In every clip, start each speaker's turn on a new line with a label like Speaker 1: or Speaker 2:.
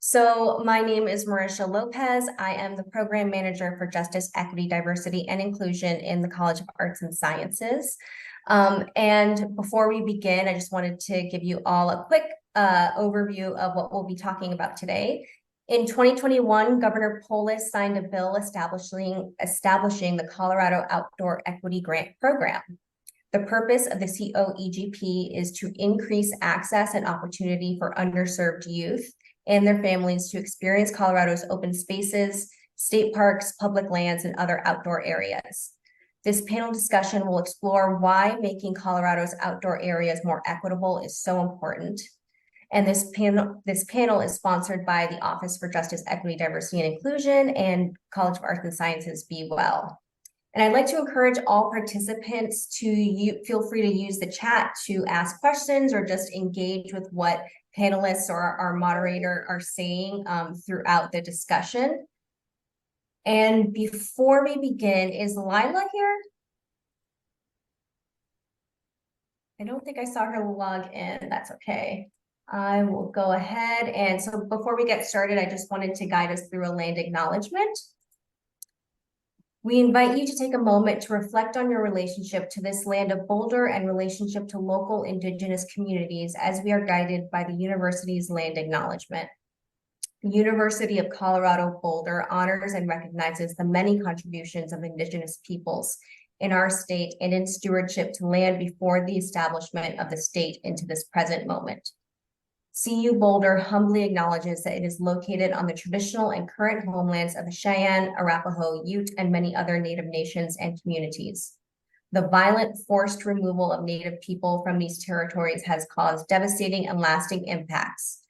Speaker 1: So my name is Marisha Lopez. I am the Program Manager for Justice, Equity, Diversity, and Inclusion in the College of Arts and Sciences. And before we begin, I just wanted to give you all a quick overview of what we'll be talking about today. In 2021, Governor Polis signed a bill establishing the Colorado Outdoor Equity Grant Program. The purpose of the COEGP is to increase access and opportunity for underserved youth and their families to experience Colorado's open spaces, state parks, public lands, and other outdoor areas. This panel discussion will explore why making Colorado's outdoor areas more equitable is so important. And this panel is sponsored by the Office for Justice, Equity, Diversity, and Inclusion and College of Arts and Sciences Be Well. And I'd like to encourage all participants to feel free to use the chat to ask questions or just engage with what panelists or our moderator are saying throughout the discussion. And before we begin, is Lila here? I don't think I saw her log in. That's okay. I will go ahead. And so before we get started, I just wanted to guide us through a land acknowledgement. We invite you to take a moment to reflect on your relationship to this land of Boulder and relationship to local Indigenous communities as we are guided by the university's land acknowledgement. The University of Colorado Boulder honors and recognizes the many contributions of Indigenous peoples in our state and in stewardship to land before the establishment of the state into this present moment. CU Boulder humbly acknowledges that it is located on the traditional and current homelands of the Cheyenne, Arapaho, Ute, and many other Native nations and communities. The violent forced removal of Native people from these territories has caused devastating and lasting impacts.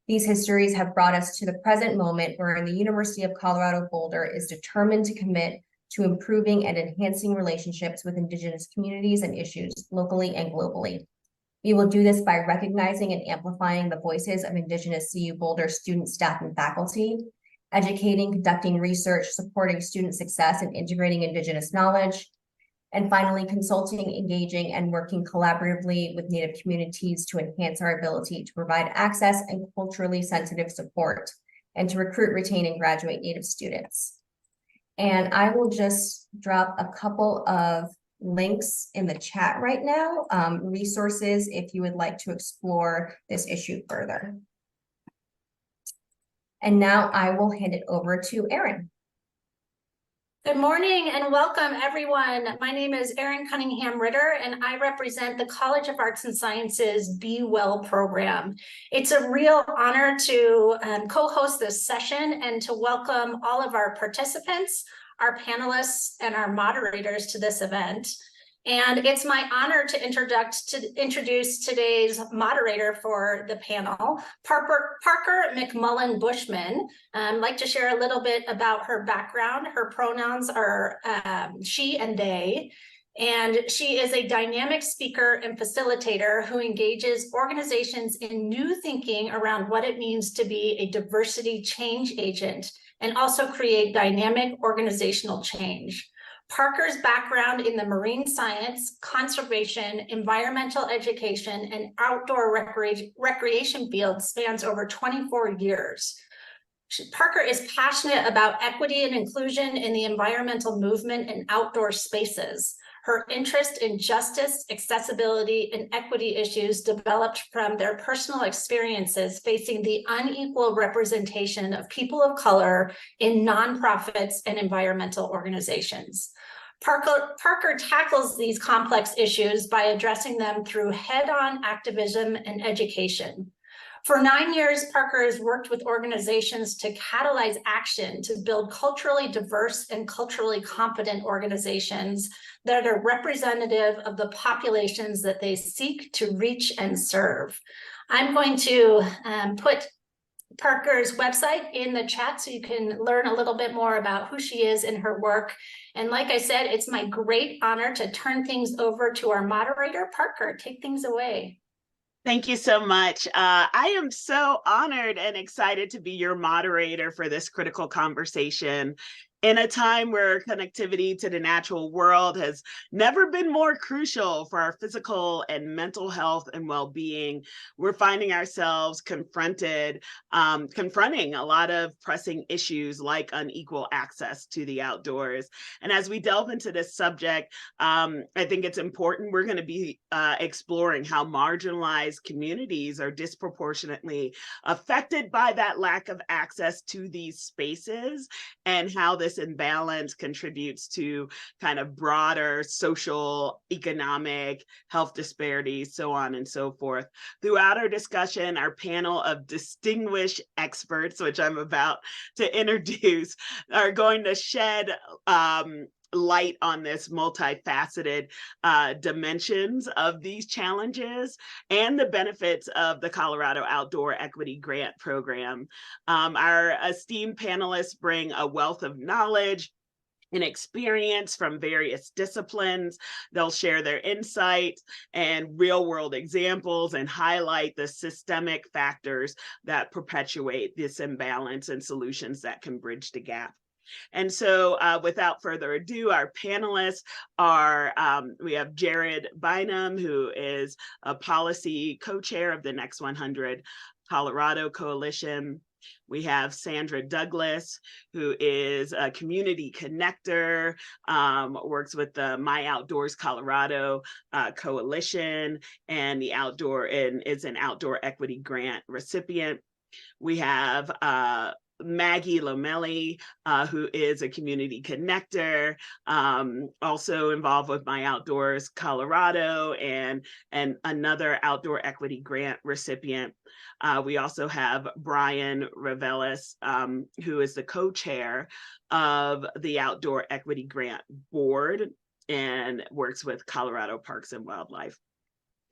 Speaker 1: These histories have brought us to the present moment wherein the University of Colorado Boulder is determined to commit to improving and enhancing relationships with Indigenous communities and issues locally and globally. We will do this by recognizing and amplifying the voices of Indigenous CU Boulder students, staff, and faculty, educating, conducting research, supporting student success, and integrating Indigenous knowledge, and finally, consulting, engaging, and working collaboratively with Native communities to enhance our ability to provide access and culturally sensitive support, and to recruit, retain, and graduate Native students. And I will just drop a couple of links in the chat right now, resources if you would like to explore this issue further. And now I will hand it over to Erin.
Speaker 2: Good morning and welcome everyone. My name is Erin Cunningham Ritter and I represent the College of Arts and Sciences Be Well program. It's a real honor to co-host this session and to welcome all of our participants, our panelists, and our moderators to this event. And it's my honor to introduce today's moderator for the panel, Parker McMullen Bushman. I'd like to share a little bit about her background. Her pronouns are she and they. And she is a dynamic speaker and facilitator who engages organizations in new thinking around what it means to be a diversity change agent and also create dynamic organizational change. Parker's background in the marine science, conservation, environmental education, and outdoor recreation fields spans over 24 years. Parker is passionate about equity and inclusion in the environmental movement and outdoor spaces. Her interest in justice, accessibility, and equity issues developed from their personal experiences facing the unequal representation of people of color in nonprofits and environmental organizations. Parker tackles these complex issues by addressing them through head-on activism and education. For 9 years, Parker has worked with organizations to catalyze action to build culturally diverse and culturally competent organizations that are representative of the populations that they seek to reach and serve. I'm going to put Parker's website in the chat so you can learn a little bit more about who she is and her work. And like I said, it's my great honor to turn things over to our moderator. Parker, take things away.
Speaker 3: Thank you so much. I am so honored and excited to be your moderator for this critical conversation. In a time where connectivity to the natural world has never been more crucial for our physical and mental health and well-being, we're finding ourselves confronting a lot of pressing issues like unequal access to the outdoors. And as we delve into this subject, I think it's important. We're going to be exploring how marginalized communities are disproportionately affected by that lack of access to these spaces, and how this imbalance contributes to kind of broader social, economic, health disparities, so on and so forth. Throughout our discussion, our panel of distinguished experts, which I'm about to introduce, are going to shed light on this multifaceted dimensions of these challenges and the benefits of the Colorado Outdoor Equity Grant Program. Our esteemed panelists bring a wealth of knowledge and experience from various disciplines. They'll share their insights and real-world examples and highlight the systemic factors that perpetuate this imbalance and solutions that can bridge the gap. And so without further ado, our panelists are, we have Jared Bynum, who is a policy co-chair of the Next 100 Colorado Coalition. We have Sandra Douglas, who is a community connector, works with the My Outdoors Colorado Coalition, and is an outdoor equity grant recipient. We have Maggie Lomelli, who is a community connector, also involved with My Outdoors Colorado and another outdoor equity grant recipient. We also have Brian Revelis, who is the co-chair of the Outdoor Equity Grant Board and works with Colorado Parks and Wildlife.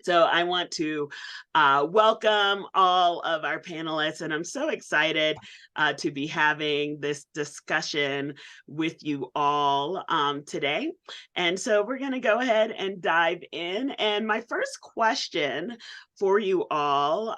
Speaker 3: So I want to welcome all of our panelists, and I'm so excited to be having this discussion with you all today. And so we're going to go ahead and dive in. And my first question for you all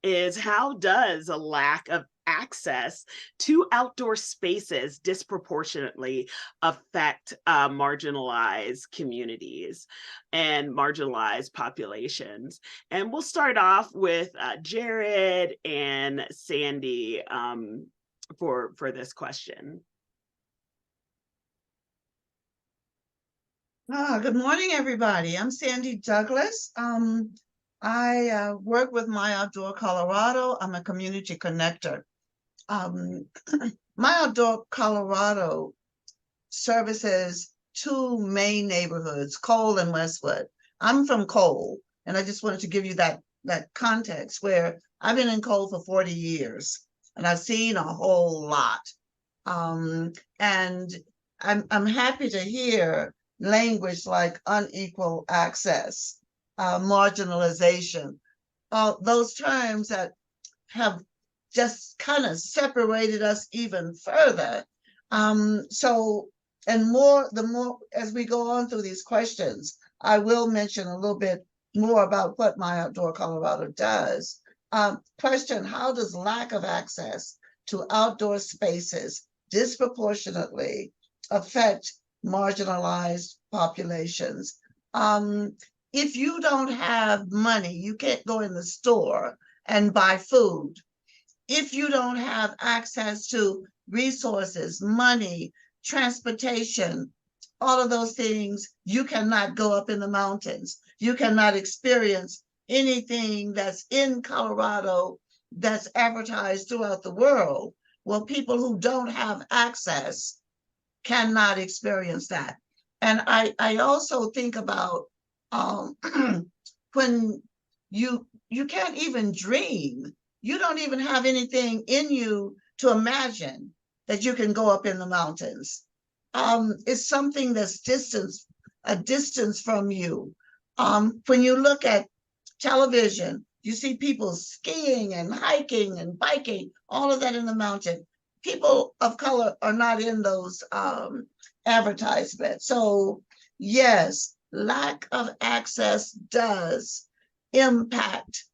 Speaker 3: is, how does a lack of access to outdoor spaces disproportionately affect marginalized communities and marginalized populations? And we'll start off with Jared and Sandy for this question.
Speaker 4: Good morning, everybody. I'm Sandy Douglas. I work with My Outdoor Colorado. I'm a community connector. My Outdoor Colorado services two main neighborhoods, Cole and Westwood. I'm from Cole, and I just wanted to give you that context, where I've been in Cole for 40 years, and I've seen a whole lot. And I'm happy to hear language like unequal access, marginalization, those terms that have just kind of separated us even further. The more as we go on through these questions, I will mention a little bit more about what My Outdoor Colorado does. Question: how does lack of access to outdoor spaces disproportionately affect marginalized populations? If you don't have money, you can't go in the store and buy food. If you don't have access to resources, money, transportation, all of those things, you cannot go up in the mountains. You cannot experience anything that's in Colorado that's advertised throughout the world. Well, people who don't have access cannot experience that. And I also think about when you can't even dream, you don't even have anything in you to imagine that you can go up in the mountains. It's something that's a distance from you. When you look at television, you see people skiing and hiking and biking, all of that in the mountain. People of color are not in those advertisements. So yes, lack of access does impact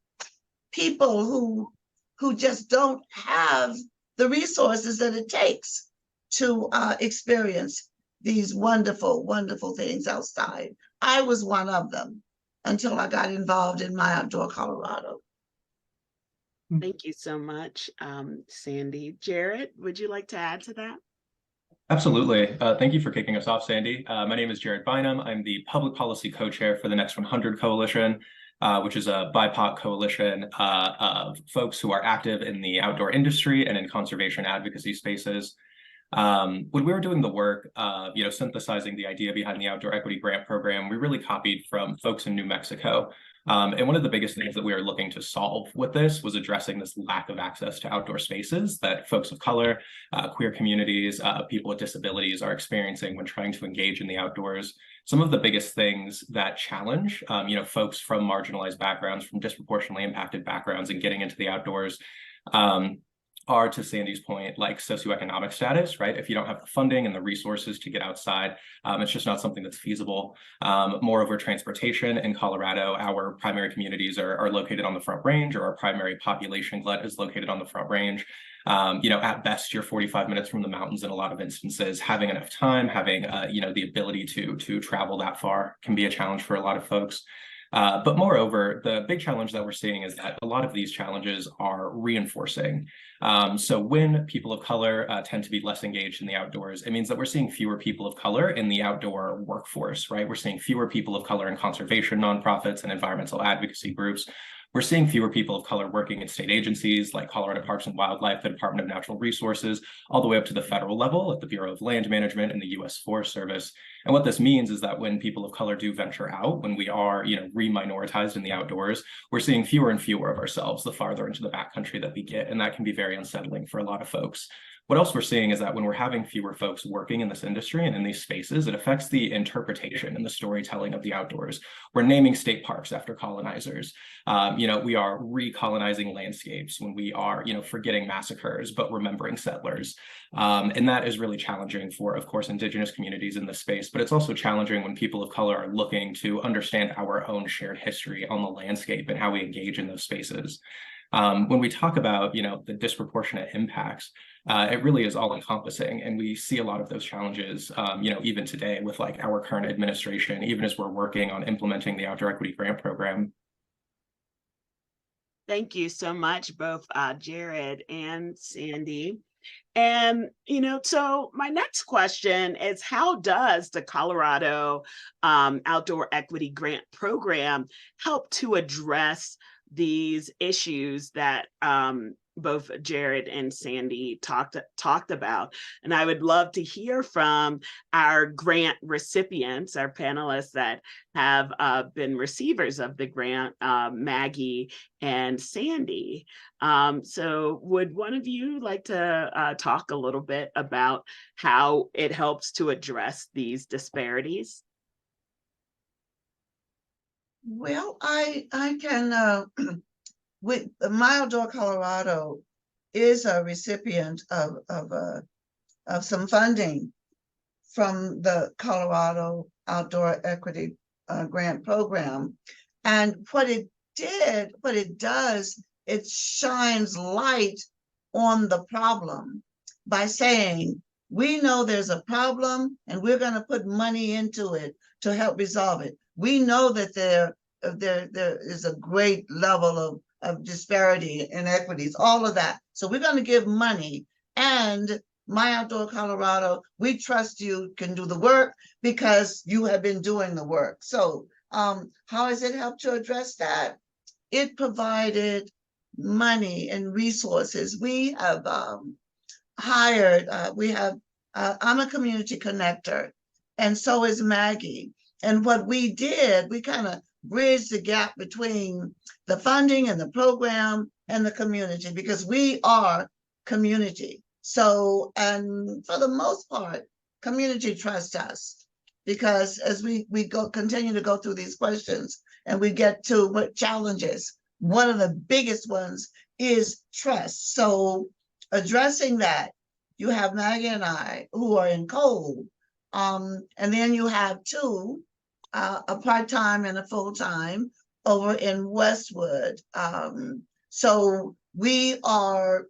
Speaker 4: people who just don't have the resources that it takes to experience these wonderful, wonderful things outside. I was one of them until I got involved in My Outdoor Colorado.
Speaker 3: Thank you so much, Sandy. Jared, would you like to add to that?
Speaker 5: Absolutely. Thank you for kicking us off, Sandy. My name is Jared Bynum. I'm the Public Policy Co-Chair for the Next 100 Coalition, which is a BIPOC coalition of folks who are active in the outdoor industry and in conservation advocacy spaces. When we were doing the work, synthesizing the idea behind the Outdoor Equity Grant Program, we really copied from folks in New Mexico. And one of the biggest things that we are looking to solve with this was addressing this lack of access to outdoor spaces that folks of color, queer communities, people with disabilities are experiencing when trying to engage in the outdoors. Some of the biggest things that challenge, folks from marginalized backgrounds, from disproportionately impacted backgrounds and getting into the outdoors, are, to Sandy's point, like socioeconomic status, right? If you don't have the funding and the resources to get outside, it's just not something that's feasible. Moreover, transportation in Colorado, our primary communities are located on the Front Range, or our primary population glut is located on the Front Range. At best, you're 45 minutes from the mountains in a lot of instances. Having enough time, having the ability to travel that far can be a challenge for a lot of folks. But moreover, the big challenge that we're seeing is that a lot of these challenges are reinforcing. So when people of color tend to be less engaged in the outdoors, it means that we're seeing fewer people of color in the outdoor workforce, right? We're seeing fewer people of color in conservation nonprofits and environmental advocacy groups. We're seeing fewer people of color working in state agencies like Colorado Parks and Wildlife, the Department of Natural Resources, all the way up to the federal level at the Bureau of Land Management and the U.S. Forest Service. And what this means is that when people of color do venture out, when we are, reminoritized in the outdoors, we're seeing fewer and fewer of ourselves the farther into the backcountry that we get, and that can be very unsettling for a lot of folks. What else we're seeing is that when we're having fewer folks working in this industry and in these spaces, it affects the interpretation and the storytelling of the outdoors. We're naming state parks after colonizers. We are recolonizing landscapes when we are, forgetting massacres, but remembering settlers. And that is really challenging for, of course, Indigenous communities in this space, but it's also challenging when people of color are looking to understand our own shared history on the landscape and how we engage in those spaces. When we talk about, the disproportionate impacts, it really is all encompassing. And we see a lot of those challenges, even today with like our current administration, even as we're working on implementing the Outdoor Equity Grant Program.
Speaker 3: Thank you so much, both Jared and Sandy. And, so my next question is, how does the Colorado Outdoor Equity Grant Program help to address these issues that both Jared and Sandy talked about? And I would love to hear from our grant recipients, our panelists that have been receivers of the grant, Maggie and Sandy. So would one of you like to talk a little bit about how it helps to address these disparities?
Speaker 4: Well, I can, with My Outdoor Colorado is a recipient of some funding from the Colorado Outdoor Equity Grant Program. And what it does, it shines light on the problem by saying, we know there's a problem and we're going to put money into it to help resolve it. We know that there is a great level of disparity, inequities, all of that. So we're going to give money. And My Outdoor Colorado, we trust you can do the work because you have been doing the work. So how has it helped to address that? It provided money and resources. We have hired, I'm a community connector, and so is Maggie. And what we did, we kind of bridged the gap between the funding and the program and the community, because we are community. So, and for the most part, community trusts us, because as we continue to go through these questions and we get to what challenges, one of the biggest ones is trust. So addressing that, you have Maggie and I who are in cold, and then you have two, a part-time and a full-time over in Westwood. So we are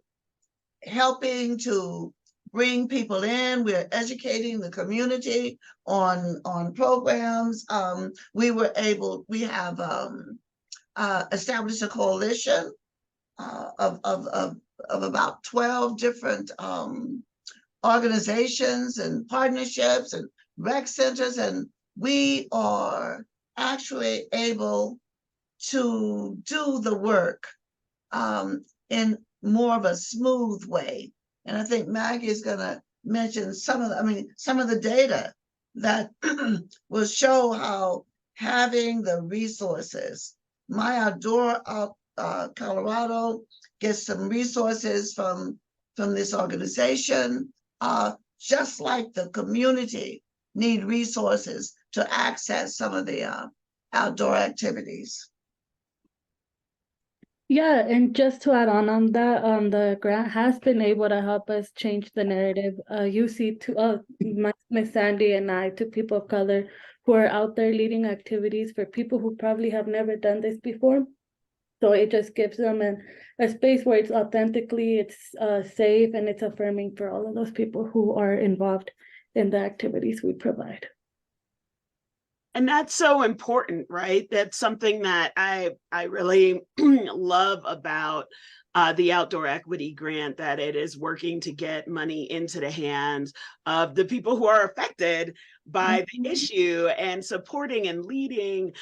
Speaker 4: helping to bring people in. We're educating the community on programs. We have established a coalition of about 12 different organizations and partnerships and rec centers, and we are actually able to do the work in more of a smooth way. And I think Maggie is going to mention some of the data that will show how having the resources. My Outdoor Colorado gets some resources from this organization, just like the community need resources to access some of the outdoor activities.
Speaker 6: Yeah, and just to add on that, the grant has been able to help us change the narrative. You see, Miss Sandy and I, two people of color who are out there leading activities for people who probably have never done this before. So it just gives them a space where it's authentically, it's safe, and it's affirming for all of those people who are involved in the activities we provide.
Speaker 3: And that's so important, right? That's something that I really love about the Outdoor Equity Grant, that it is working to get money into the hands of the people who are affected by the issue, and supporting and leading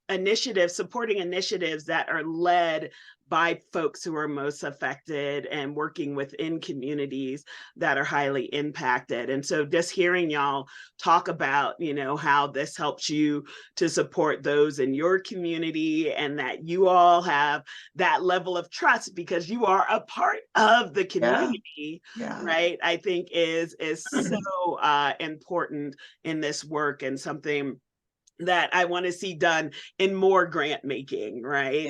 Speaker 3: initiatives that are led by folks who are most affected and working within communities that are highly impacted. And so just hearing y'all talk about, how this helps you to support those in your community, and that you all have that level of trust because you are a part of the community, right? I think is so important in this work, and something that I want to see done in more grant making, right?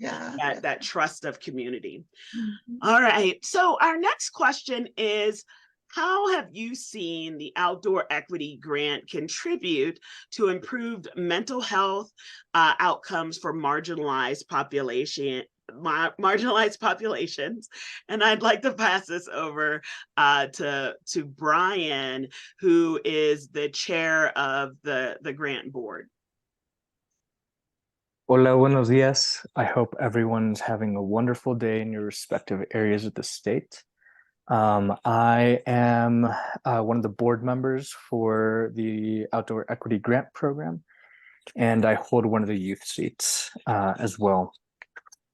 Speaker 3: That trust of community. All right, so our next question is, how have you seen the Outdoor Equity Grant contribute to improved mental health outcomes for marginalized populations? And I'd like to pass this over to Brian, who is the chair of the grant board.
Speaker 7: Hola, buenos días. I hope everyone's having a wonderful day in your respective areas of the state. I am one of the board members for the Outdoor Equity Grant Program, and I hold one of the youth seats as well.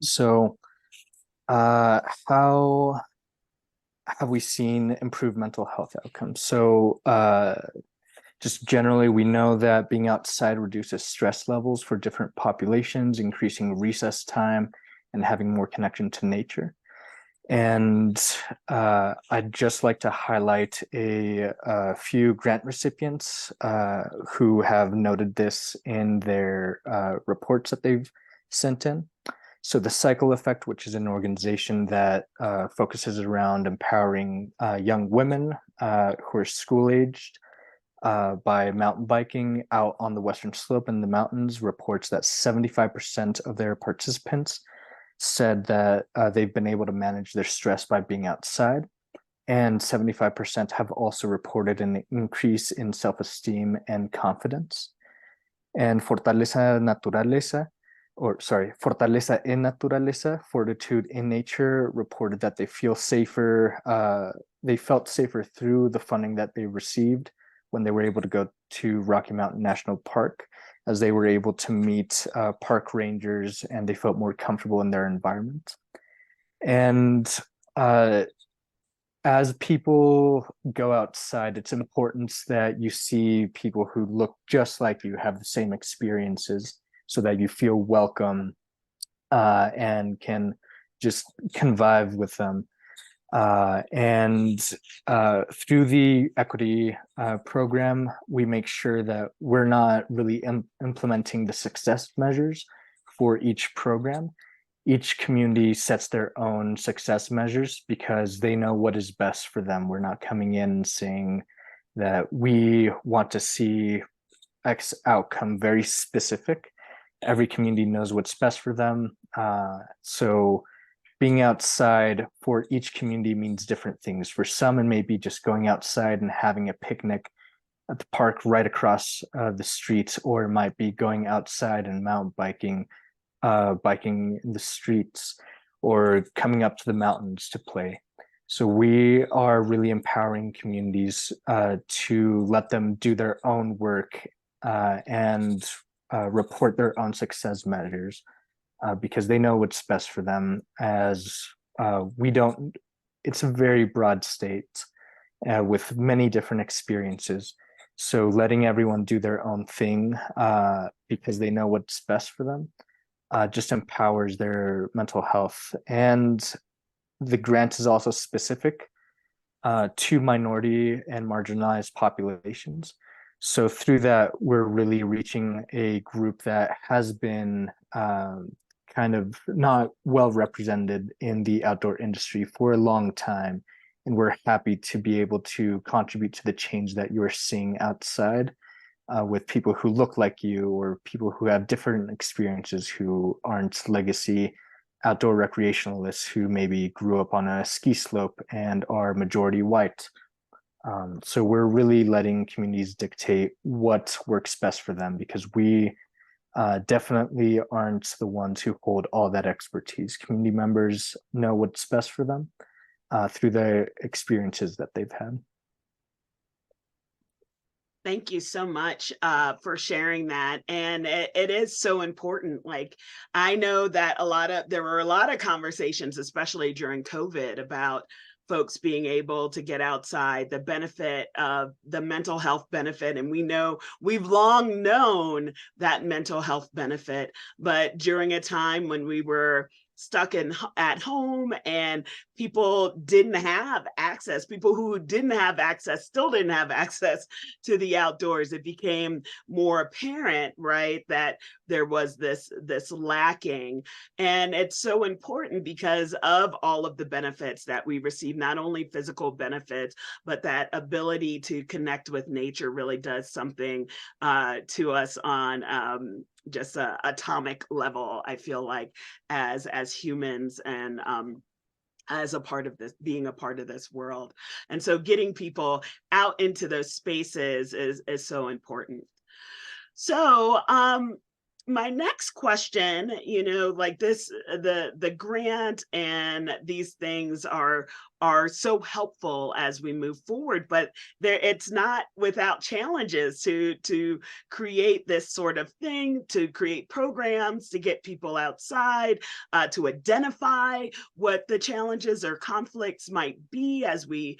Speaker 7: So how have we seen improved mental health outcomes? So just generally, we know that being outside reduces stress levels for different populations, increasing recess time and having more connection to nature. And I'd just like to highlight a few grant recipients who have noted this in their reports that they've sent in. So the Cycle Effect, which is an organization that focuses around empowering young women who are school-aged by mountain biking out on the Western Slope in the mountains, reports that 75% of their participants said that they've been able to manage their stress by being outside. And 75% have also reported an increase in self-esteem and confidence. And Fortaleza en Naturaleza, Fortitude in Nature, reported that they felt safer through the funding that they received when they were able to go to Rocky Mountain National Park, as they were able to meet park rangers and they felt more comfortable in their environment. And as people go outside, it's important that you see people who look just like you, have the same experiences, so that you feel welcome and can just convive with them. And through the equity program, we make sure that we're not really implementing the success measures for each program. Each community sets their own success measures because they know what is best for them. We're not coming in saying that we want to see X outcome, very specific. Every community knows what's best for them. So being outside for each community means different things. For some, it may be just going outside and having a picnic at the park right across the street, or it might be going outside and mountain biking, biking in the streets, or coming up to the mountains to play. So we are really empowering communities to let them do their own work and report their own success measures because they know what's best for them. As we don't, it's a very broad state with many different experiences. So letting everyone do their own thing because they know what's best for them just empowers their mental health. And the grant is also specific to minority and marginalized populations. So through that, we're really reaching a group that has been kind of not well represented in the outdoor industry for a long time. And we're happy to be able to contribute to the change that you're seeing outside with people who look like you or people who have different experiences who aren't legacy outdoor recreationalists who maybe grew up on a ski slope and are majority white. So we're really letting communities dictate what works best for them because we definitely aren't the ones who hold all that expertise. Community members know what's best for them through the experiences that they've had.
Speaker 3: Thank you so much for sharing that. And it is so important. Like, I know that there were a lot of conversations, especially during COVID, about folks being able to get outside, the benefit of the mental health benefit. And we've long known that mental health benefit, but during a time when we were stuck at home and people didn't have access, people who didn't have access still didn't have access to the outdoors, it became more apparent, right, that there was this lacking. And it's so important because of all of the benefits that we receive, not only physical benefits, but that ability to connect with nature really does something to us on just a atomic level, I feel like, as humans and as a part of this, being a part of this world. And so getting people out into those spaces is so important. So my next question, like this, the grant and these things are so helpful as we move forward, but it's not without challenges to create this sort of thing, to create programs, to get people outside, to identify what the challenges or conflicts might be as we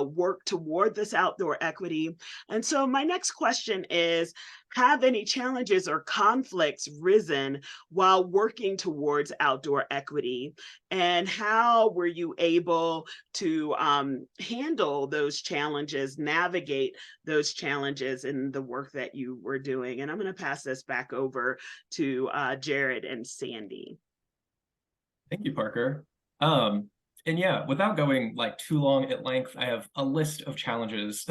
Speaker 3: work toward this outdoor equity. And so my next question is, have any challenges or conflicts risen while working towards outdoor equity? And how were you able to handle those challenges, navigate those challenges in the work that you were doing? And I'm going to pass this back over to Jared and Sandy.
Speaker 5: Thank you, Parker. And yeah, without going like too long at length, I have a list of challenges,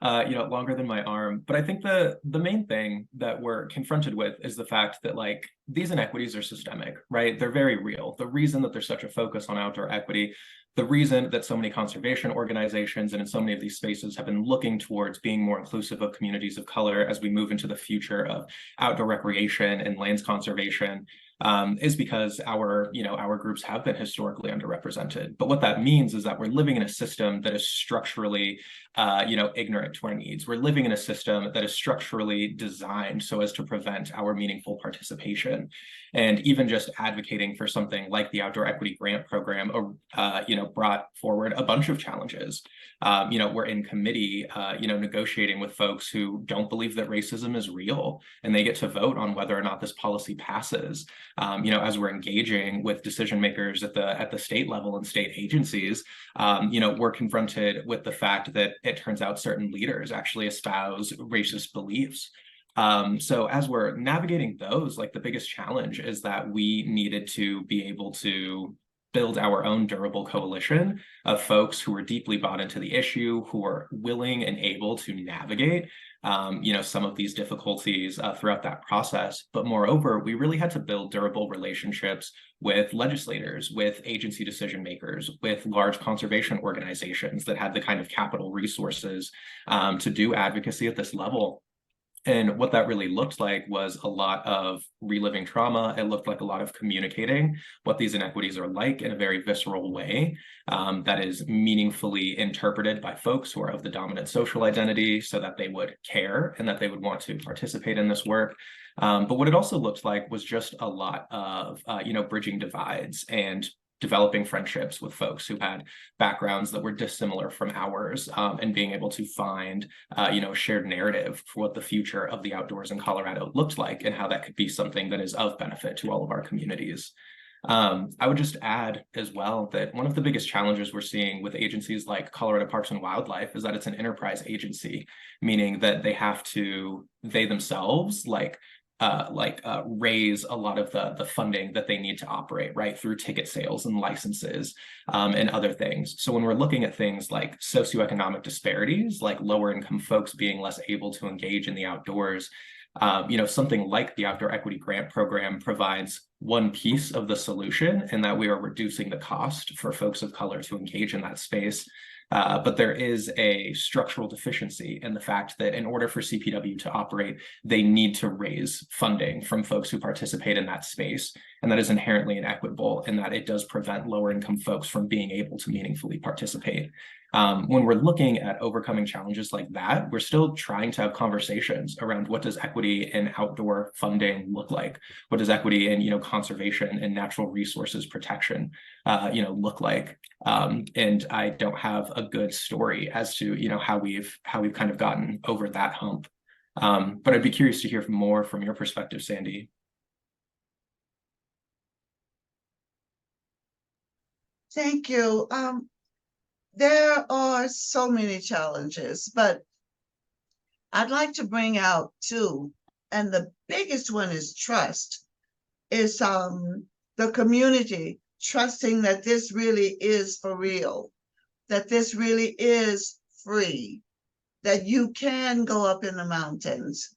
Speaker 5: longer than my arm. But I think the main thing that we're confronted with is the fact that like these inequities are systemic, right? They're very real. The reason that there's such a focus on outdoor equity, the reason that so many conservation organizations and in so many of these spaces have been looking towards being more inclusive of communities of color as we move into the future of outdoor recreation and lands conservation, is because our groups have been historically underrepresented. But what that means is that we're living in a system that is structurally, ignorant to our needs. We're living in a system that is structurally designed so as to prevent our meaningful participation. And even just advocating for something like the Outdoor Equity Grant Program, brought forward a bunch of challenges. We're in committee, negotiating with folks who don't believe that racism is real, and they get to vote on whether or not this policy passes. As we're engaging with decision makers at the state level and state agencies, we're confronted with the fact that it turns out certain leaders actually espouse racist beliefs. So as we're navigating those, like the biggest challenge is that we needed to be able to build our own durable coalition of folks who are deeply bought into the issue, who are willing and able to navigate some of these difficulties throughout that process. But moreover, we really had to build durable relationships with legislators, with agency decision makers, with large conservation organizations that had the kind of capital resources to do advocacy at this level. And what that really looked like was a lot of reliving trauma. It looked like a lot of communicating what these inequities are like in a very visceral way that is meaningfully interpreted by folks who are of the dominant social identity so that they would care and that they would want to participate in this work. But what it also looked like was just a lot of, bridging divides and developing friendships with folks who had backgrounds that were dissimilar from ours, and being able to find, a shared narrative for what the future of the outdoors in Colorado looked like and how that could be something that is of benefit to all of our communities. I would just add as well that one of the biggest challenges we're seeing with agencies like Colorado Parks and Wildlife is that it's an enterprise agency, meaning that they themselves raise a lot of the funding that they need to operate, right, through ticket sales and licenses and other things. So when we're looking at things like socioeconomic disparities, like lower income folks being less able to engage in the outdoors, something like the Outdoor Equity Grant Program provides one piece of the solution in that we are reducing the cost for folks of color to engage in that space. But there is a structural deficiency in the fact that in order for CPW to operate, they need to raise funding from folks who participate in that space. And that is inherently inequitable in that it does prevent lower income folks from being able to meaningfully participate. When we're looking at overcoming challenges like that, we're still trying to have conversations around what does equity in outdoor funding look like? What does equity in conservation and natural resources protection look like? And I don't have a good story as to how we've kind of gotten over that hump. But I'd be curious to hear more from your perspective, Sandy.
Speaker 4: Thank you. There are so many challenges, but I'd like to bring out two, and the biggest one is trust. Is the community trusting that this really is for real, that this really is free, that you can go up in the mountains.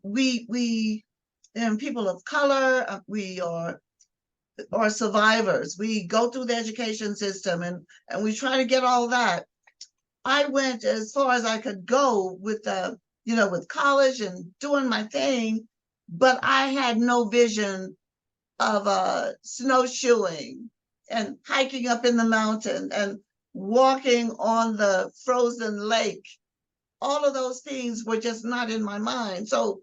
Speaker 4: We people of color, we are survivors. We go through the education system and we try to get all that. I went as far as I could go with with college and doing my thing, but I had no vision of snowshoeing and hiking up in the mountain and walking on the frozen lake. All of those things were just not in my mind. So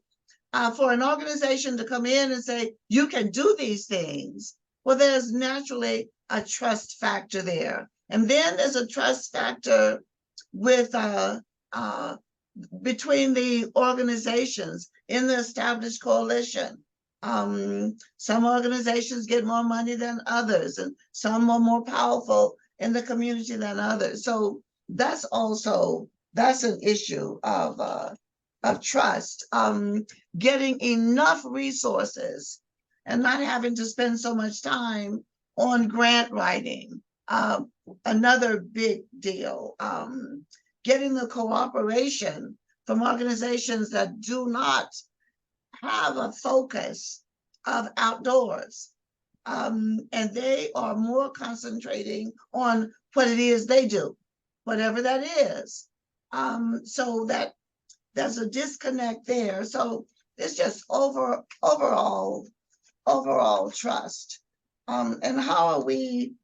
Speaker 4: for an organization to come in and say, you can do these things, well, there's naturally a trust factor there. And then there's a trust factor with between the organizations in the established coalition. Some organizations get more money than others, and some are more powerful in the community than others. So that's an issue of trust. Getting enough resources and not having to spend so much time on grant writing. Another big deal. Getting the cooperation from organizations that do not have a focus of outdoors. And they are more concentrating on what it is they do, whatever that is. So that there's a disconnect there. So it's just overall trust. And how are we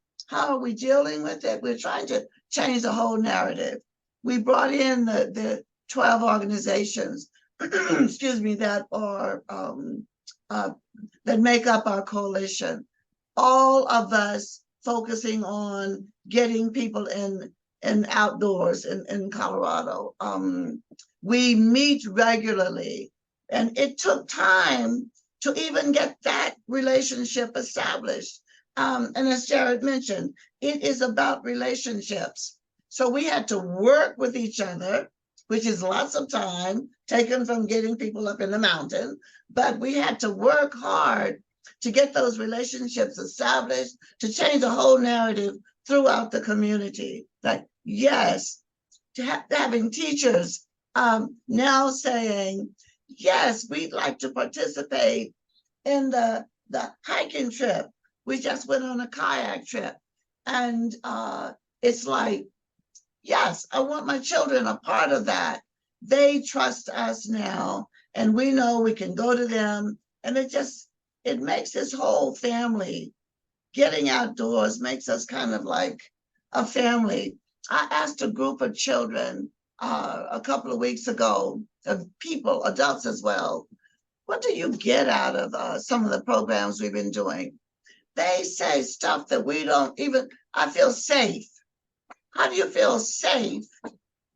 Speaker 4: dealing with it? We're trying to change the whole narrative. We brought in the 12 organizations, excuse me, that are that make up our coalition. All of us focusing on getting people in outdoors in Colorado. We meet regularly, and it took time to even get that relationship established. And as Jared mentioned, it is about relationships. So we had to work with each other, which is lots of time taken from getting people up in the mountain, but we had to work hard to get those relationships established, to change the whole narrative throughout the community. Like, yes, having teachers now saying, yes, we'd like to participate in the hiking trip. We just went on a kayak trip. And it's like, yes, I want my children a part of that. They trust us now, and we know we can go to them. And it makes this whole family, getting outdoors makes us kind of like a family. I asked a group of children a couple of weeks ago, of people, adults as well, what do you get out of some of the programs we've been doing? They say stuff that we don't even, I feel safe. How do you feel safe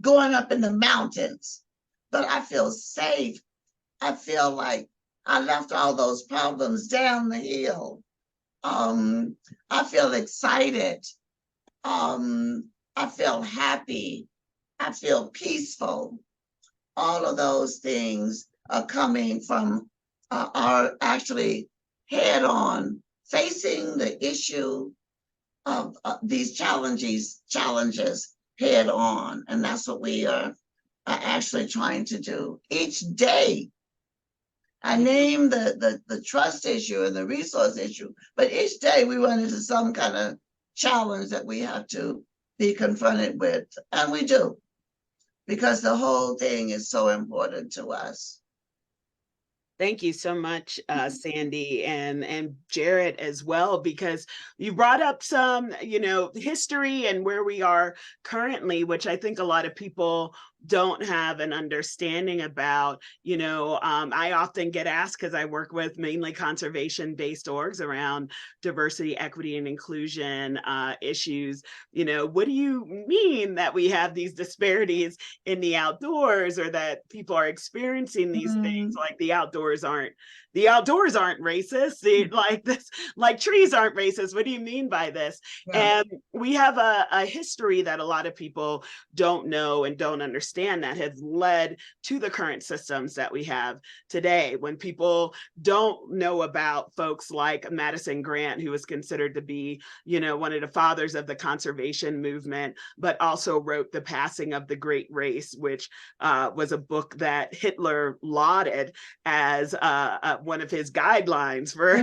Speaker 4: going up in the mountains? But I feel safe. I feel like I left all those problems down the hill. I feel excited. I feel happy. I feel peaceful. All of those things are coming from are actually head on facing the issue of these challenges head on. And that's what we are actually trying to do each day. I named the trust issue and the resource issue, but each day we run into some kind of challenge that we have to be confronted with, and we do, because the whole thing is so important to us.
Speaker 3: Thank you so much, Sandy, and Jarrett as well, because you brought up some, history and where we are currently, which I think a lot of people don't have an understanding about. I often get asked, because I work with mainly conservation-based orgs around diversity, equity, and inclusion issues. What do you mean that we have these disparities in the outdoors, or that people are experiencing these things like the outdoors aren't racist? Like trees aren't racist. What do you mean by this? Yeah. And we have a history that a lot of people don't know and don't understand that has led to the current systems that we have today. When people don't know about folks like Madison Grant, who was considered to be, one of the fathers of the conservation movement, but also wrote The Passing of the Great Race, which was a book that Hitler lauded as one of his guidelines for,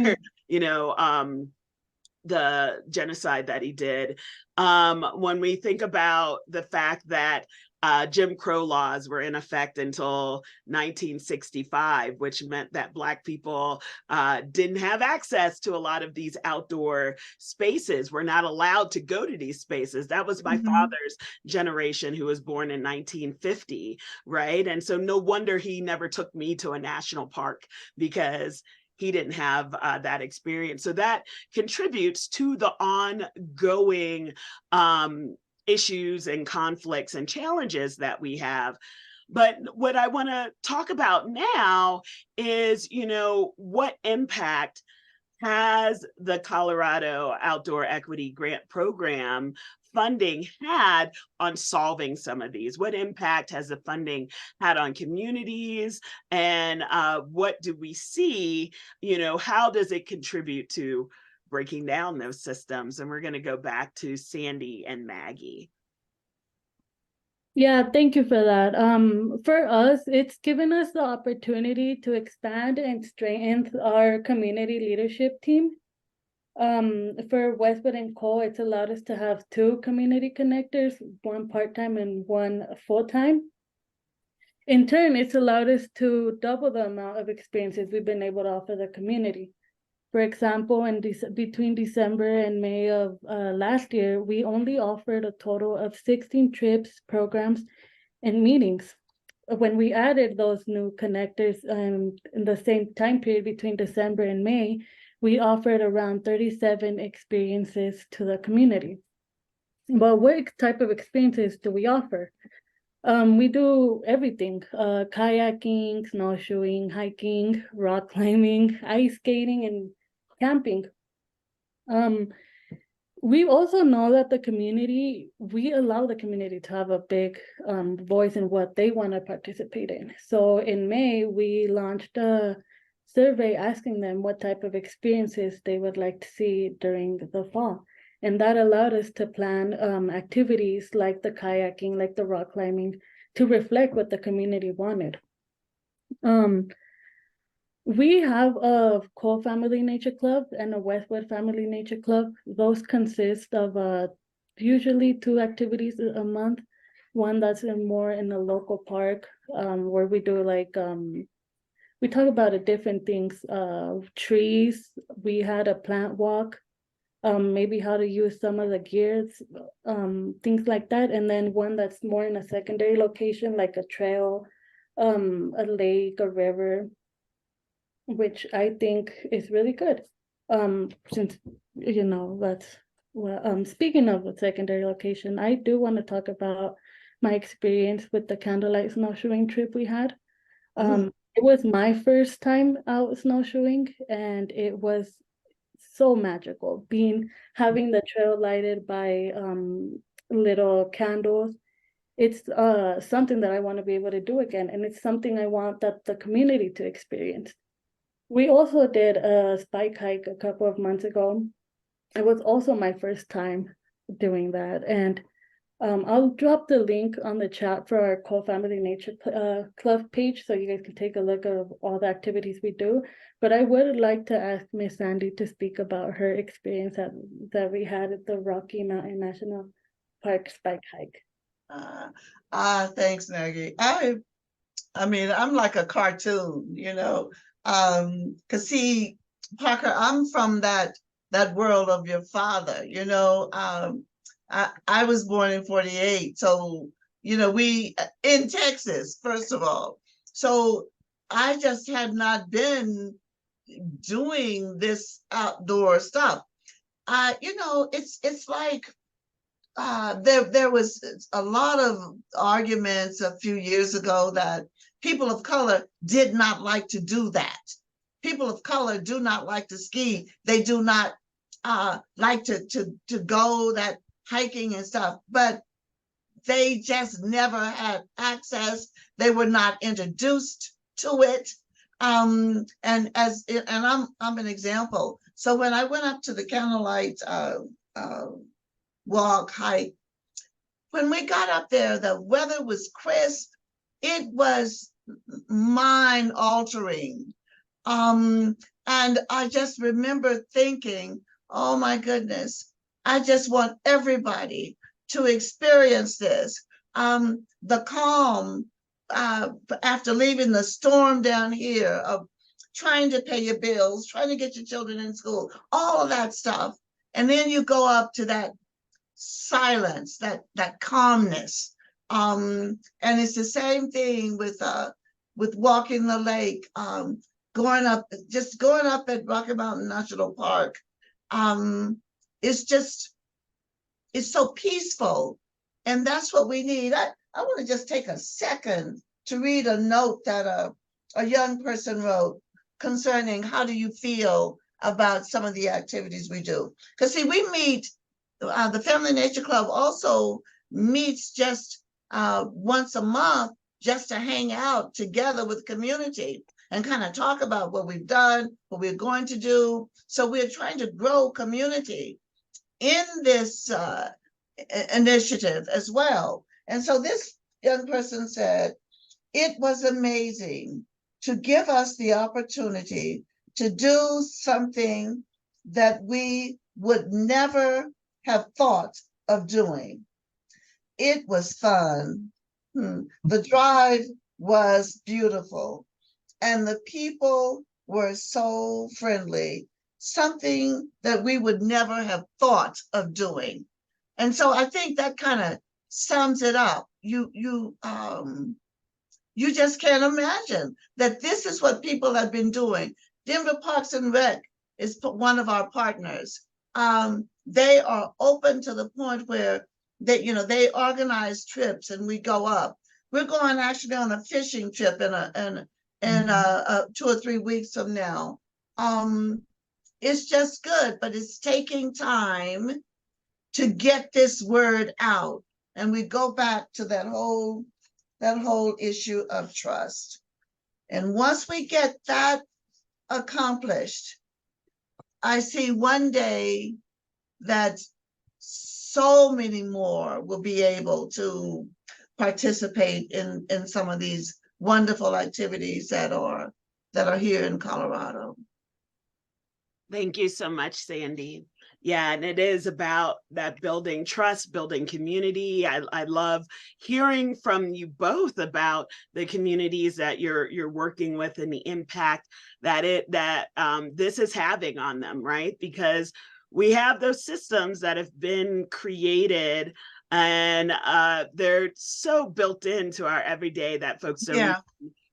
Speaker 3: the genocide that he did. When we think about the fact that Jim Crow laws were in effect until 1965, which meant that Black people didn't have access to a lot of these outdoor spaces. We're not allowed to go to these spaces. That was my father's generation, who was born in 1950, right? And so no wonder he never took me to a national park, because he didn't have that experience. So that contributes to the ongoing issues and conflicts and challenges that we have. But what I want to talk about now is, what impact has the Colorado Outdoor Equity Grant Program funding had on solving some of these? What impact has the funding had on communities? And what do we see? How does it contribute to breaking down those systems? And we're going to go back to Sandy and Maggie.
Speaker 6: Yeah, thank you for that. For us, it's given us the opportunity to expand and strengthen our community leadership team. For Westwood and Cole, it's allowed us to have 2 community connectors, 1 part-time and 1 full-time. In turn, it's allowed us to double the amount of experiences we've been able to offer the community. For example, between December and May of last year, we only offered a total of 16 trips, programs, and meetings. When we added those new connectors in the same time period between December and May, we offered around 37 experiences to the community. But what type of experiences do we offer? We do everything: kayaking, snowshoeing, hiking, rock climbing, ice skating, and camping. We also know that we allow the community to have a big voice in what they want to participate in. So in May, we launched a survey asking them what type of experiences they would like to see during the fall. And that allowed us to plan activities like the kayaking, like the rock climbing, to reflect what the community wanted. We have a Cole Family Nature Club and a Westwood Family Nature Club. Those consist of usually 2 activities a month. One that's more in a local park, where we do like we talk about different things, trees. We had a plant walk, maybe how to use some of the gears, things like that. And then one that's more in a secondary location, like a trail, a lake, a river, which I think is really good. Since, you know, that's, well, speaking of a secondary location, I do want to talk about my experience with the candlelight snowshoeing trip we had. It was my first time out snowshoeing, and it was so magical, having the trail lighted by little candles. It's something that I want to be able to do again, and it's something I want that the community to experience. We also did a spike hike a couple of months ago. It was also my first time doing that, and I'll drop the link on the chat for our Cole Family Nature Club page, so you guys can take a look at all the activities we do. But I would like to ask Miss Sandy to speak about her experience that we had at the Rocky Mountain National Park spike hike.
Speaker 4: Thanks, Maggie. I mean, I'm like a cartoon, you know, cause see, Parker, I'm from that world of your father, you know. I was born in 48, so, you know, we in Texas, first of all. So I just had not been doing this outdoor stuff. You know, it's like there was a lot of arguments a few years ago that people of color did not like to do that. People of color do not like to ski. They do not like to go that hiking and stuff, but they just never had access. They were not introduced to it. And I'm an example. So when I went up to the candlelight walk, hike, when we got up there, the weather was crisp. It was mind altering. And I just remember thinking, oh my goodness, I just want everybody to experience this. The calm after leaving the storm down here of trying to pay your bills, trying to get your children in school, all of that stuff. And then you go up to that silence, that calmness. And it's the same thing with walking the lake, going up at Rocky Mountain National Park. It's so peaceful, and that's what we need. I want to just take a second to read a note that a young person wrote concerning how do you feel about some of the activities we do. Because see, we meet, the Family Nature Club also meets just once a month just to hang out together with the community and kind of talk about what we've done, what we're going to do. So we're trying to grow community in this initiative as well. And so this young person said, it was amazing to give us the opportunity to do something that we would never have thought of doing. It was fun. The drive was beautiful, and the people were so friendly, something that we would never have thought of doing. And so I think that kind of sums it up. You just can't imagine that this is what people have been doing. Denver Parks and Rec is one of our partners. They are open to the point where they organize trips and we go up. We're going actually on a fishing trip in 2 or 3 weeks from now. It's just good, but it's taking time to get this word out. And we go back to that whole issue of trust. And once we get that accomplished, I see one day that so many more will be able to participate in some of these wonderful activities that are here in Colorado.
Speaker 3: Thank you so much, Sandy. Yeah, and it is about that building trust, building community. I love hearing from you both about the communities that you're working with and the impact that this is having on them, right? Because we have those systems that have been created and they're so built into our everyday that folks don't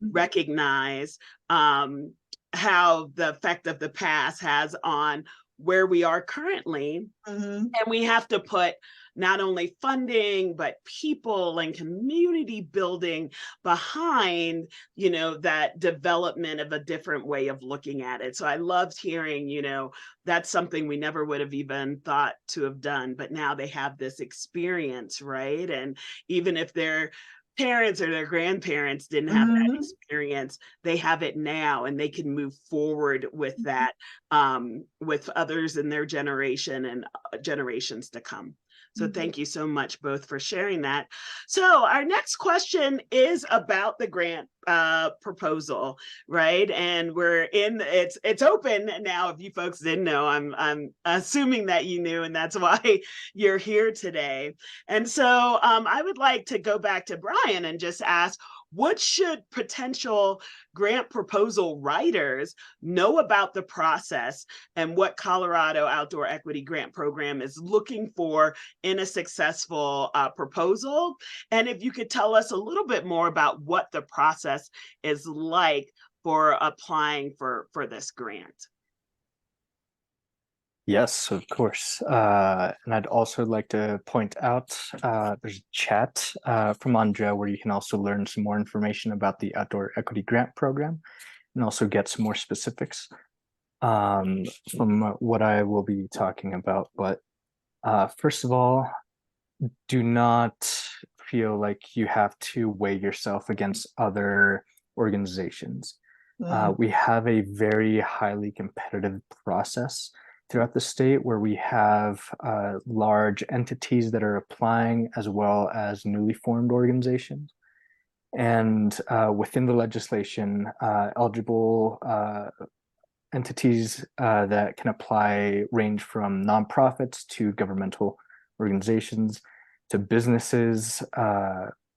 Speaker 3: recognize how the effect of the past has on where we are currently. And we have to put not only funding, but people and community building behind, that development of a different way of looking at it. So I loved hearing, that's something we never would have even thought to have done, but now they have this experience, right? And even if they're parents or their grandparents didn't have that experience, they have it now, and they can move forward with that with others in their generation and generations to come. So thank you so much both for sharing that. So our next question is about the grant proposal, right? And it's open now. If you folks didn't know, I'm assuming that you knew, and that's why you're here today. And so I would like to go back to Brian and just ask, what should potential grant proposal writers know about the process and what Colorado Outdoor Equity Grant Program is looking for in a successful proposal? And if you could tell us a little bit more about what the process is like for applying for this grant.
Speaker 7: Yes, of course. And I'd also like to point out there's a chat from Andrea where you can also learn some more information about the Outdoor Equity Grant Program and also get some more specifics from what I will be talking about. But first of all, do not feel like you have to weigh yourself against other organizations. We have a very highly competitive process throughout the state where we have large entities that are applying as well as newly formed organizations. And within the legislation, eligible entities that can apply range from nonprofits to governmental organizations to businesses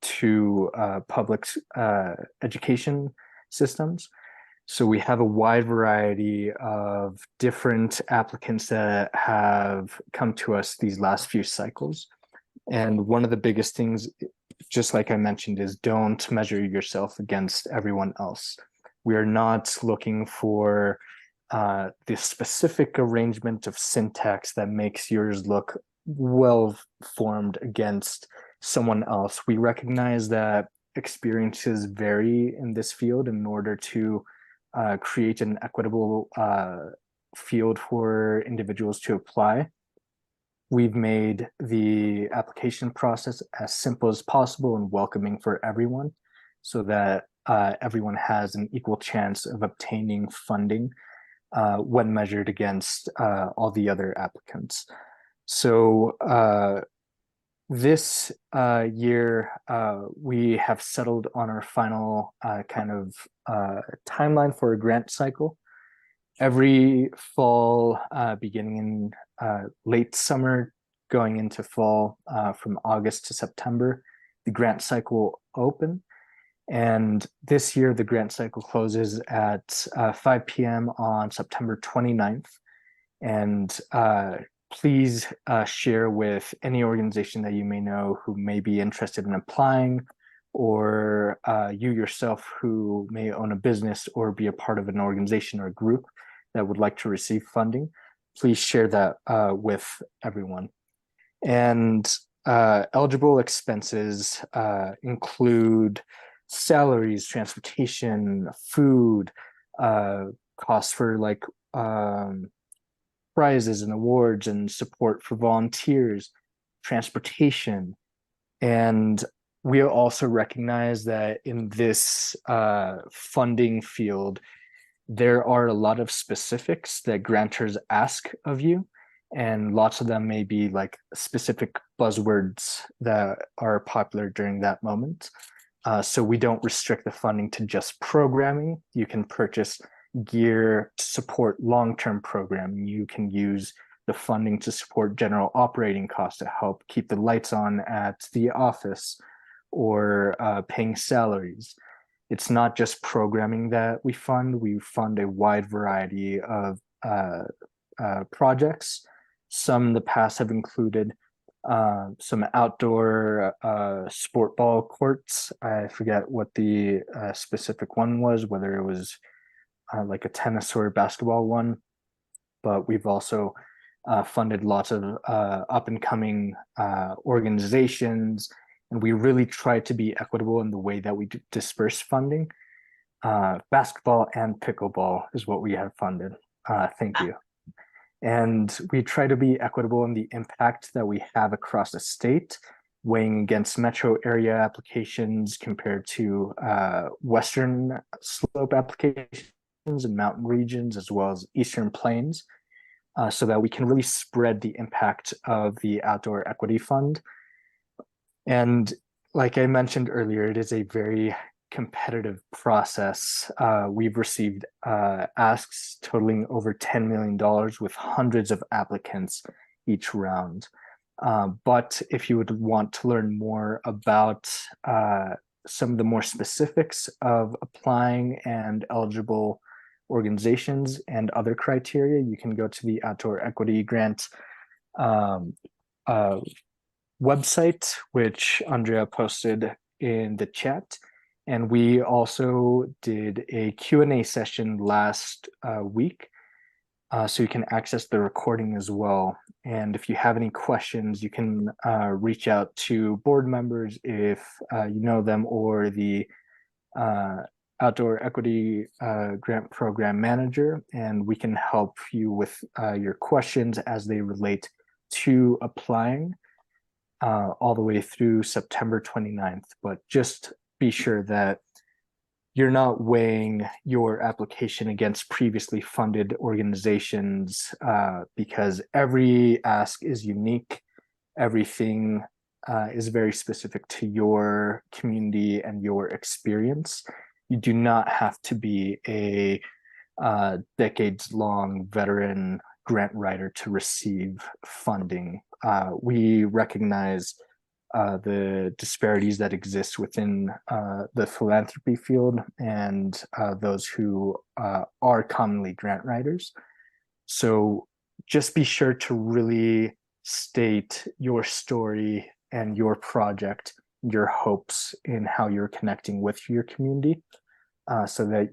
Speaker 7: to public education systems. So we have a wide variety of different applicants that have come to us these last few cycles. And one of the biggest things, just like I mentioned, is don't measure yourself against everyone else. We are not looking for the specific arrangement of syntax that makes yours look well formed against someone else. We recognize that experiences vary in this field. In order to create an equitable field for individuals to apply, we've made the application process as simple as possible and welcoming for everyone so that everyone has an equal chance of obtaining funding when measured against all the other applicants. So this year, we have settled on our final kind of timeline for a grant cycle. Every fall, beginning in late summer, going into fall, from August to September, the grant cycle will open. And this year, the grant cycle closes at 5 p.m. on September 29th. And please share with any organization that you may know who may be interested in applying, or you yourself who may own a business or be a part of an organization or group that would like to receive funding. Please share that with everyone. And eligible expenses include salaries, transportation, food, costs for like prizes and awards and support for volunteers, transportation. And we also recognize that in this funding field, there are a lot of specifics that grantors ask of you, and lots of them may be like specific buzzwords that are popular during that moment. So we don't restrict the funding to just programming. You can purchase gear to support long-term programming. You can use the funding to support general operating costs to help keep the lights on at the office, or paying salaries. It's not just programming that we fund a wide variety of projects. Some in the past have included some outdoor sport ball courts. I forget what the specific one was, whether it was like a tennis or basketball one, but we've also funded lots of up and coming organizations, and we really try to be equitable in the way that we disperse funding. Basketball and pickleball is what we have funded. Thank you. And we try to be equitable in the impact that we have across the state, weighing against metro area applications compared to Western slope applications and mountain regions, as well as Eastern Plains, so that we can really spread the impact of the Outdoor Equity Fund. And like I mentioned earlier, it is a very competitive process. We've received asks totaling over $10 million with hundreds of applicants each round. But if you would want to learn more about some of the more specifics of applying and eligible organizations and other criteria, you can go to the Outdoor Equity Grant website, which Andrea posted in the chat. And we also did a Q&A session last week, so you can access the recording as well. And if you have any questions, you can reach out to board members if you know them, or the Outdoor Equity Grant Program Manager, and we can help you with your questions as they relate to applying all the way through September 29th. But just be sure that you're not weighing your application against previously funded organizations, because every ask is unique. Everything is very specific to your community and your experience. You do not have to be a decades-long veteran grant writer to receive funding. We recognize the disparities that exist within the philanthropy field and those who are commonly grant writers. So just be sure to really state your story and your project, your hopes in how you're connecting with your community, so that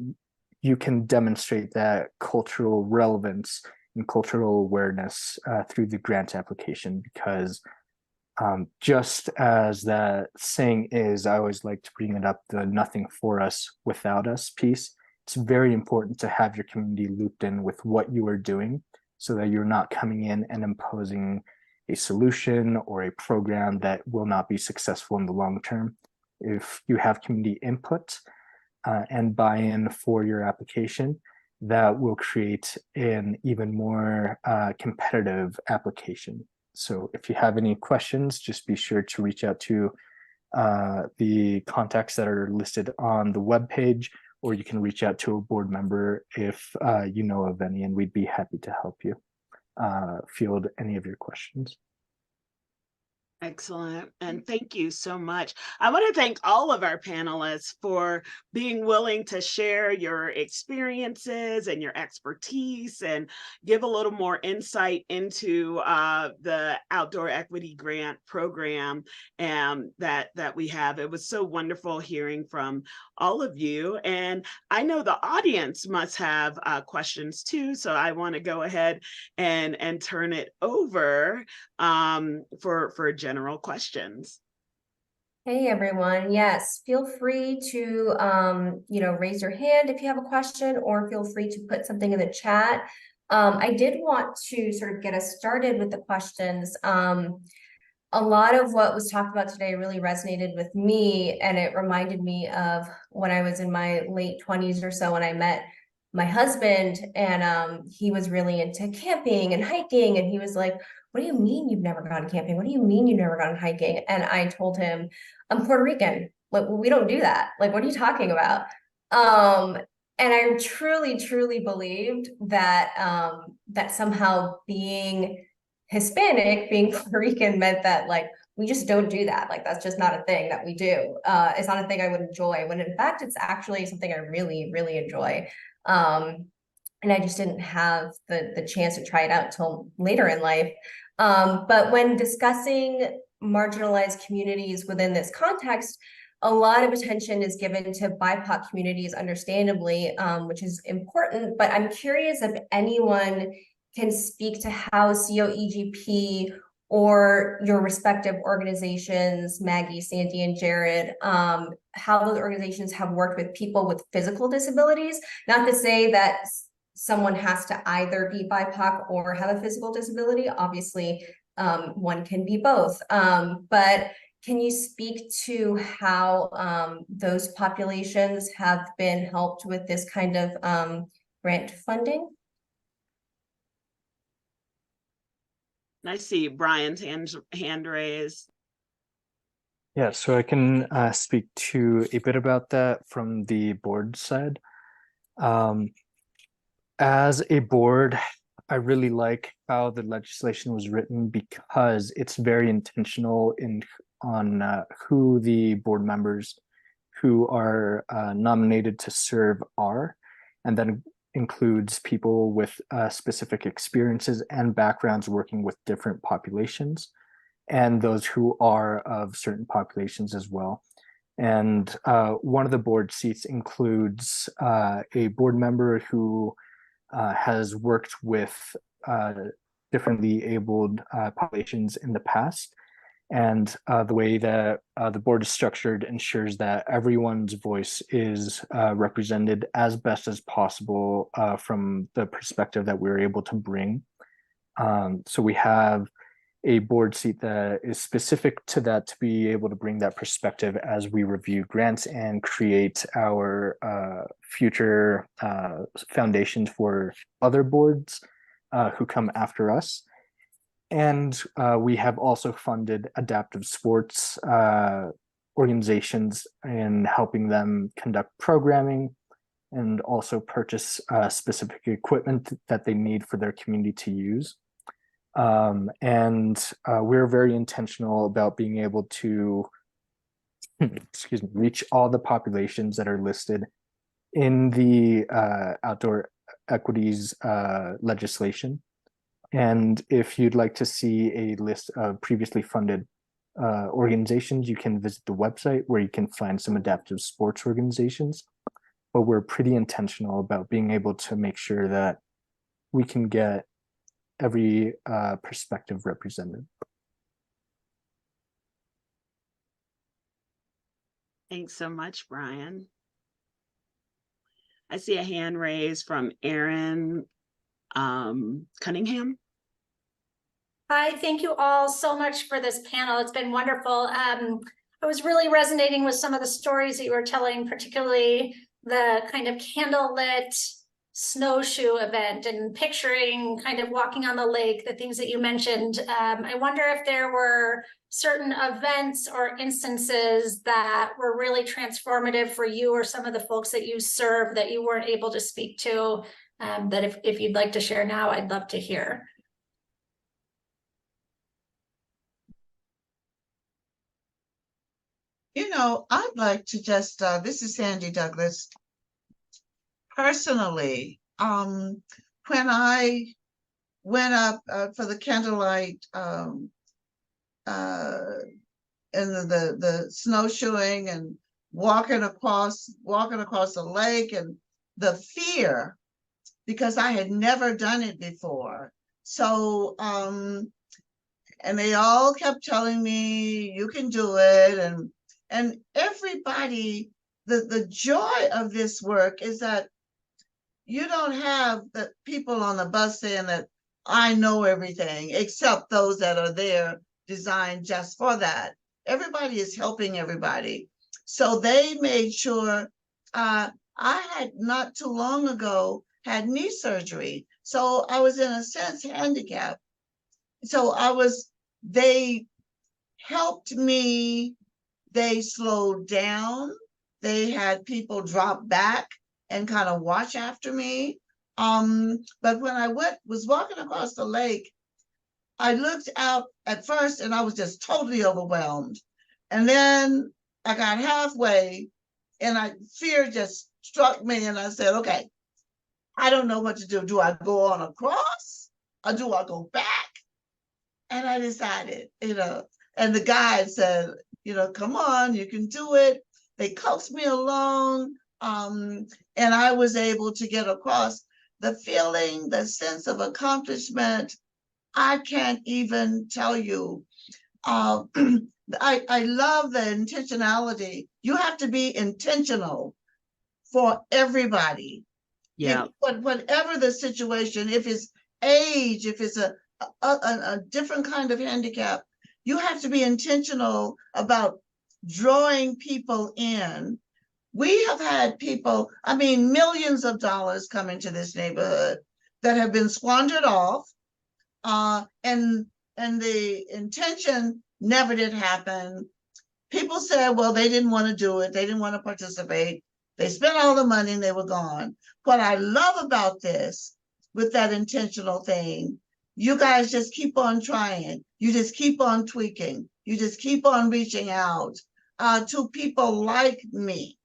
Speaker 7: you can demonstrate that cultural relevance and cultural awareness through the grant application. Because just as that saying is, I always like to bring it up, the nothing for us without us piece. It's very important to have your community looped in with what you are doing, so that you're not coming in and imposing a solution or a program that will not be successful in the long term. If you have community input and buy-in for your application, that will create an even more competitive application. So if you have any questions, just be sure to reach out to the contacts that are listed on the webpage, or you can reach out to a board member if you know of any, and we'd be happy to help you field any of your questions.
Speaker 3: Excellent. And thank you so much. I want to thank all of our panelists for being willing to share your experiences and your expertise and give a little more insight into the Outdoor Equity Grant Program that we have. It was so wonderful hearing from all of you. And I know the audience must have questions too. So I want to go ahead and turn it over for general questions.
Speaker 1: Hey everyone, yes, feel free to raise your hand if you have a question, or feel free to put something in the chat. I did want to sort of get us started with the questions. A lot of what was talked about today really resonated with me, and it reminded me of when I was in my late 20s or so, when I met my husband, and he was really into camping and hiking, and he was like, what do you mean you've never gone camping? What do you mean you've never gone hiking? And I told him, I'm Puerto Rican. Like, we don't do that. Like, what are you talking about? And I truly, truly believed that that somehow being Hispanic, being Puerto Rican meant that like we just don't do that. Like that's just not a thing that we do. It's not a thing I would enjoy, when in fact it's actually something I really, really enjoy. And I just didn't have the chance to try it out till later in life. But when discussing marginalized communities within this context, a lot of attention is given to BIPOC communities, understandably, which is important. But I'm curious if anyone can speak to how COEGP or your respective organizations, Maggie, Sandy, and Jared, how those organizations have worked with people with physical disabilities. Not to say that someone has to either be BIPOC or have a physical disability. Obviously, one can be both. But can you speak to how those populations have been helped with this kind of grant funding?
Speaker 3: I see Brian's hand raised.
Speaker 7: Yeah, so I can speak to a bit about that from the board side. As a board, I really like how the legislation was written because it's very intentional on who the board members who are nominated to serve are, and then includes people with specific experiences and backgrounds working with different populations, and those who are of certain populations as well. And one of the board seats includes a board member who has worked with differently abled populations in the past. And the way that the board is structured ensures that everyone's voice is represented as best as possible from the perspective that we're able to bring. So we have a board seat that is specific to that to be able to bring that perspective as we review grants and create our future foundations for other boards who come after us. And we have also funded adaptive sports organizations in helping them conduct programming and also purchase specific equipment that they need for their community to use. And we're very intentional about being able to, excuse me, reach all the populations that are listed in the outdoor equities legislation. And if you'd like to see a list of previously funded organizations, you can visit the website where you can find some adaptive sports organizations. But we're pretty intentional about being able to make sure that we can get every perspective represented.
Speaker 3: Thanks so much, Brian. I see a hand raised from Erin Cunningham.
Speaker 2: Hi, thank you all so much for this panel. It's been wonderful. I was really resonating with some of the stories that you were telling, particularly the kind of candlelit snowshoe event and picturing kind of walking on the lake, the things that you mentioned. I wonder if there were certain events or instances that were really transformative for you or some of the folks that you serve that you weren't able to speak to, that if you'd like to share now, I'd love to hear.
Speaker 4: You know, I'd like to just, this is Sandy Douglas. Personally, when I went up for the candlelight and the snowshoeing and walking across the lake, and the fear, because I had never done it before. So, and they all kept telling me, you can do it. And everybody, the joy of this work is that you don't have the people on the bus saying that I know everything, except those that are there designed just for that. Everybody is helping everybody. So they made sure I had not too long ago had knee surgery. So I was in a sense handicapped. So they helped me, they slowed down, they had people drop back and kind of watch after me. But when I was walking across the lake, I looked out at first and I was just totally overwhelmed. And then I got halfway and fear just struck me and I said, okay, I don't know what to do. Do I go on across or do I go back? And I decided, and the guide said, come on, you can do it. They coaxed me along, and I was able to get across. The feeling, the sense of accomplishment, I can't even tell you. I love the intentionality. You have to be intentional for everybody.
Speaker 3: Yeah.
Speaker 4: Whatever the situation, if it's age, if it's a different kind of handicap, you have to be intentional about drawing people in. We have had people, millions of dollars come into this neighborhood that have been squandered off, and the intention never did happen. People said, well, they didn't want to do it. They didn't want to participate. They spent all the money and they were gone. What I love about this, with that intentional thing, you guys just keep on trying. You just keep on tweaking. You just keep on reaching out to people like me.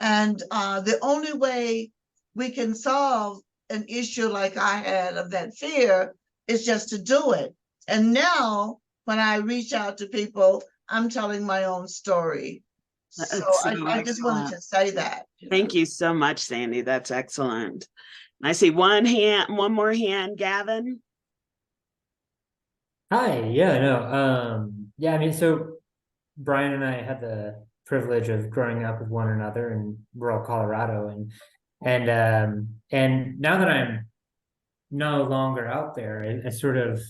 Speaker 4: And the only way we can solve an issue like I had of that fear is just to do it. And when I reach out to people, I'm telling my own story. So I just wanted to say that.
Speaker 3: Thank you so much, Sandy. That's excellent. I see one more hand, Gavin.
Speaker 8: Hi, so Brian and I had the privilege of growing up with one another in rural Colorado, and now that I'm no longer out there, I sort of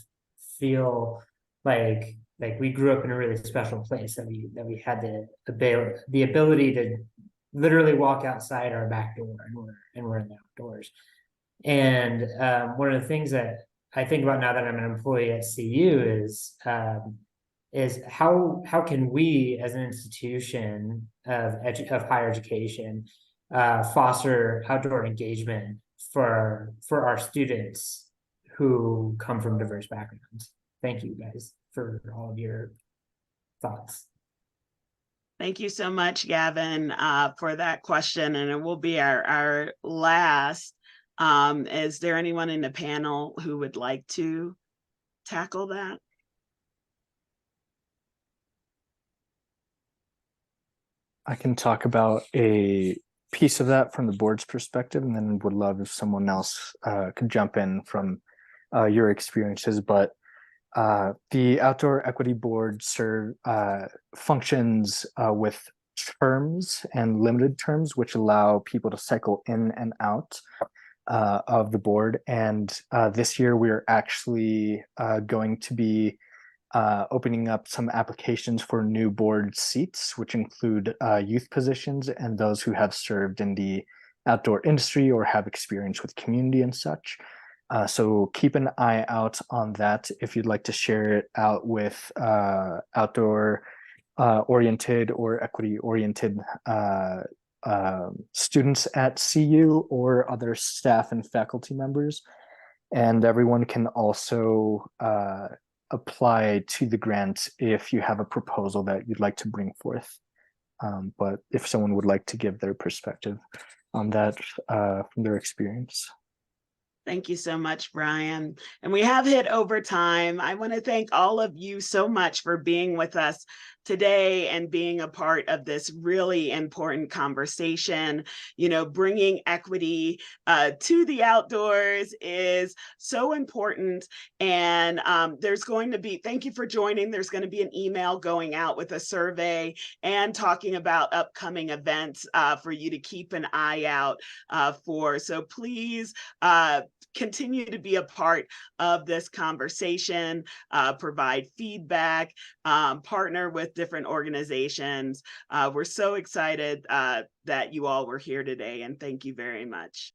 Speaker 8: feel like we grew up in a really special place, that we had the ability to literally walk outside our back door and we're in the outdoors. And one of the things that I think about now that I'm an employee at CU is how can we as an institution of higher education foster outdoor engagement for our students who come from diverse backgrounds. Thank you guys for all of your thoughts.
Speaker 3: Thank you so much, Gavin, for that question, and it will be our last. Is there anyone in the panel who would like to tackle that?
Speaker 7: I can talk about a piece of that from the board's perspective, and then would love if someone else could jump in from your experiences. But the Outdoor Equity Board functions with terms and limited terms, which allow people to cycle in and out of the board. And this year we're actually going to be opening up some applications for new board seats, which include youth positions and those who have served in the outdoor industry or have experience with community and such. So keep an eye out on that if you'd like to share it out with outdoor oriented or equity oriented students at CU or other staff and faculty members. And everyone can also apply to the grant if you have a proposal that you'd like to bring forth. But if someone would like to give their perspective on that from their experience.
Speaker 3: Thank you so much, Brian. And we have hit overtime. I want to thank all of you so much for being with us today and being a part of this really important conversation. You know, bringing equity to the outdoors is so important. And there's going to be, thank you for joining. There's going to be an email going out with a survey and talking about upcoming events for you to keep an eye out for. So please, continue to be a part of this conversation, provide feedback, partner with different organizations. We're so excited that you all were here today, and thank you very much.